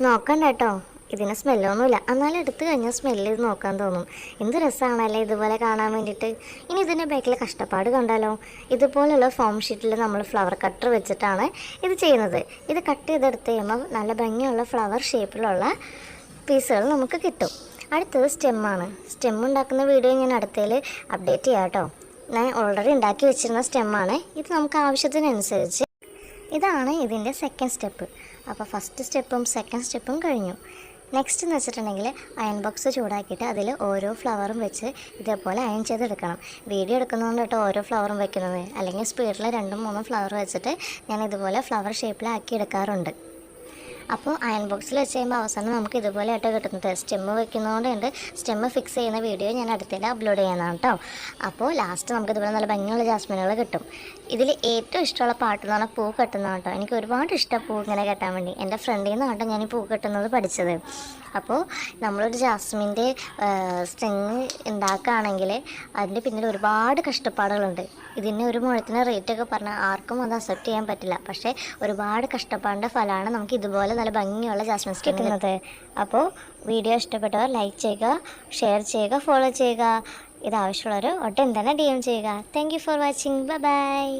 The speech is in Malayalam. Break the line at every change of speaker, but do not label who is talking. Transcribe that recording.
നോക്കണ്ട കേട്ടോ, ഇതിന് സ്മെല്ലൊന്നുമില്ല. എന്നാലും എടുത്തു കഴിഞ്ഞാൽ സ്മെല്ല് ചെയ്ത് നോക്കാൻ തോന്നും. എന്ത് രസമാണല്ലേ ഇതുപോലെ കാണാൻ വേണ്ടിയിട്ട്. ഇനി ഇതിൻ്റെ ബാക്കിൽ കഷ്ടപ്പാട് കണ്ടാലോ. ഇതുപോലുള്ള ഫോം ഷീറ്റിൽ നമ്മൾ ഫ്ലവർ കട്ടർ വെച്ചിട്ടാണ് ഇത് ചെയ്യുന്നത്. ഇത് കട്ട് ചെയ്തെടുത്ത് കഴിയുമ്പോൾ നല്ല ഭംഗിയുള്ള ഫ്ലവർ ഷേപ്പിലുള്ള പീസുകൾ നമുക്ക് കിട്ടും. അടുത്തത് സ്റ്റെമ്മാണ്. സ്റ്റെം ഉണ്ടാക്കുന്ന വീഡിയോ ഞാൻ അടുത്തതിൽ അപ്ഡേറ്റ് ചെയ്യാം കേട്ടോ. ഞാൻ ഓൾറെഡി ഉണ്ടാക്കി വെച്ചിരുന്ന സ്റ്റെമ്മാണ് ഇത്. നമുക്ക് ആവശ്യത്തിനനുസരിച്ച് ഇതാണ് ഇതിൻ്റെ സെക്കൻഡ് സ്റ്റെപ്പ്. അപ്പോൾ ഫസ്റ്റ് സ്റ്റെപ്പും സെക്കൻഡ് സ്റ്റെപ്പും കഴിഞ്ഞു. നെക്സ്റ്റ് എന്ന് വെച്ചിട്ടുണ്ടെങ്കിൽ അയൺ ബോക്സ് ചൂടാക്കിയിട്ട് അതിൽ ഓരോ ഫ്ലവറും വെച്ച് ഇതേപോലെ അയൺ ചെയ്തെടുക്കണം. വീഡിയോ എടുക്കുന്നതുകൊണ്ട് കേട്ടോ ഓരോ ഫ്ലവറും വെക്കുന്നത്, അല്ലെങ്കിൽ സ്പീഡിൽ 2-3 ഫ്ലവർ വെച്ചിട്ട് ഞാൻ ഇതുപോലെ ഫ്ലവർ ഷേപ്പിലാക്കി എടുക്കാറുണ്ട്. അപ്പോൾ അയൺ ബോക്സിൽ വെച്ച് കഴിയുമ്പോൾ അവസാനം നമുക്ക് ഇതുപോലെ ആയിട്ട് കിട്ടുന്നത്. സ്റ്റെമ്മ് വെക്കുന്നതുകൊണ്ട് സ്റ്റെമ്മ് ഫിക്സ് ചെയ്യുന്ന വീഡിയോ ഞാൻ അടുത്തേക്ക് അപ്ലോഡ് ചെയ്യുന്നതാണ് കേട്ടോ. അപ്പോൾ ലാസ്റ്റ് നമുക്ക് ഇതുപോലെ നല്ല ഭംഗിയുള്ള ജാസ്മിനുകൾ കിട്ടും. ഇതിൽ ഏറ്റവും ഇഷ്ടമുള്ള പാട്ട് എന്ന് പറഞ്ഞാൽ പൂ കെട്ടുന്നതാണ് കേട്ടോ. എനിക്ക് ഒരുപാട് ഇഷ്ടം പൂ ഇങ്ങനെ കെട്ടാൻ വേണ്ടി. എൻ്റെ ഫ്രണ്ടിൽ നിന്ന് കേട്ടോ ഞാൻ ഈ പൂ കെട്ടുന്നത് പഠിച്ചത്. അപ്പോൾ നമ്മളൊരു ജാസ്മിൻ്റെ സ്ട്രിങ് ഉണ്ടാക്കുകയാണെങ്കിൽ അതിൻ്റെ പിന്നിൽ ഒരുപാട് കഷ്ടപ്പാടുകളുണ്ട്. ഇതിന് ഒരു മുഴത്തിന് റേറ്റൊക്കെ പറഞ്ഞാൽ ആർക്കും അത് അക്സെപ്റ്റ് ചെയ്യാൻ പറ്റില്ല. പക്ഷേ ഒരുപാട് കഷ്ടപ്പാടിൻ്റെ ഫലമാണ് നമുക്ക് ഇതുപോലെ നല്ല ഭംഗിയുള്ള ജാസ്മിൻ സ്റ്റിക്ക് കിട്ടുന്നത്. അപ്പോൾ വീഡിയോ ഇഷ്ടപ്പെട്ടവർ ലൈക്ക് ചെയ്യുക, ഷെയർ ചെയ്യുക, ഫോളോ ചെയ്യുക. ഇത് ആവശ്യമുള്ളവർ ഒട്ടും തന്നെ DM ചെയ്യുക. Thank you for watching. Bye bye.